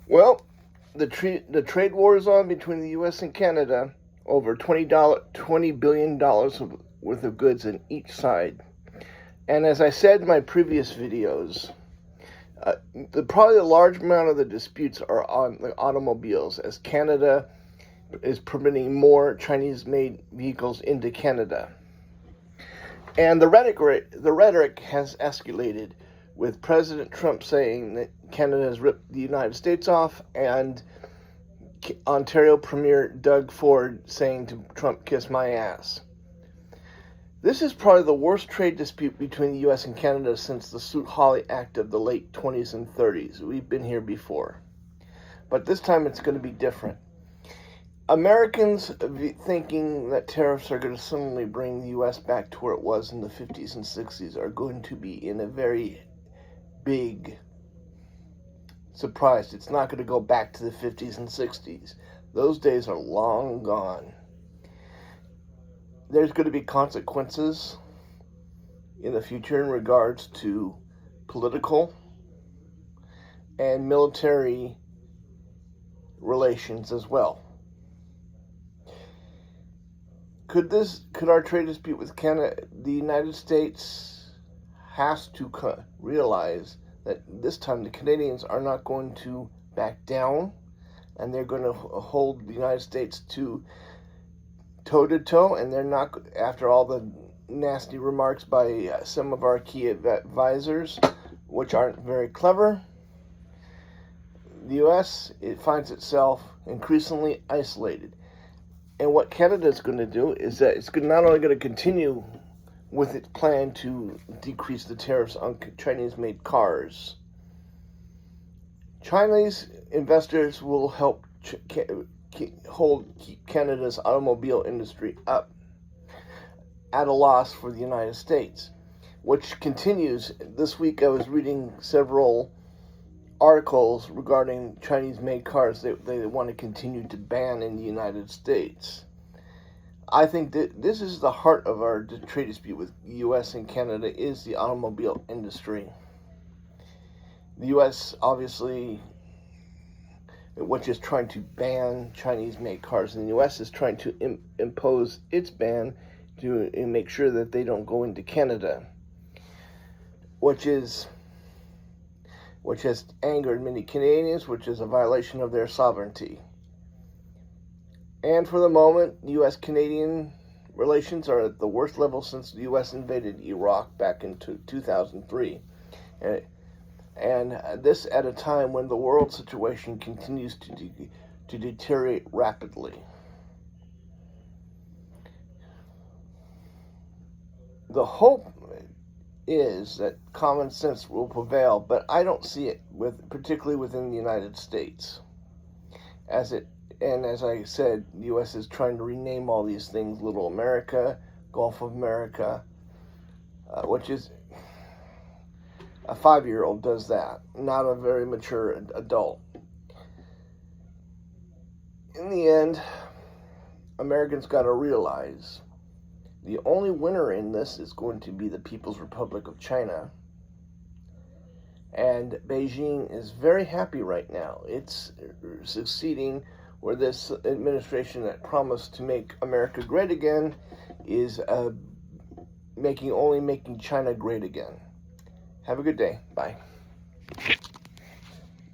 Well, the trade war is on between the U.S. and Canada over $20 billion worth of goods on each side. And as I said in my previous videos, probably a large amount of the disputes are on the automobiles, as Canada is permitting more Chinese-made vehicles into Canada. And the rhetoric has escalated, with President Trump saying that Canada has ripped the United States off, and Ontario Premier Doug Ford saying to Trump, "Kiss my ass." This is probably the worst trade dispute between the U.S. and Canada since the Smoot-Hawley Act of the late 20s and 30s. We've been here before. But this time it's going to be different. Americans thinking that tariffs are going to suddenly bring the U.S. back to where it was in the 50s and 60s are going to be in a very big surprise. It's not going to go back to the 50s and 60s. Those days are long gone. There's going to be consequences in the future in regards to political and military relations as well. Could our trade dispute with Canada, the United States has to realize that this time the Canadians are not going to back down, and they're going to hold the United States to toe-to-toe, and they're not, after all the nasty remarks by some of our key advisors, which aren't very clever. The U.S., it finds itself increasingly isolated. And what Canada is going to do is that it's not only going to continue with its plan to decrease the tariffs on Chinese-made cars. Chinese investors will help hold Canada's automobile industry up at a loss for the United States, which continues. This week I was reading several articles regarding Chinese-made cars that they want to continue to ban in the United States. I think that this is the heart of our trade dispute with the U.S. and Canada, is the automobile industry. The U.S. obviously, which is trying to ban Chinese-made cars, and the U.S. is trying to impose its ban to make sure that they don't go into Canada, which has angered many Canadians, which is a violation of their sovereignty. And for the moment, U.S.-Canadian relations are at the worst level since the U.S. invaded Iraq back in 2003. And this at a time when the world situation continues to deteriorate rapidly. The hope is that common sense will prevail, but I don't see it, particularly within the United States. As I said, the U.S. is trying to rename all these things: Little America, Gulf of America, which is a 5-year-old does that, not a very mature adult. In the end, Americans got to realize the only winner in this is going to be the People's Republic of China. And Beijing is very happy right now. It's succeeding, where this administration that promised to make America great again is making China great again. Have a good day. Bye.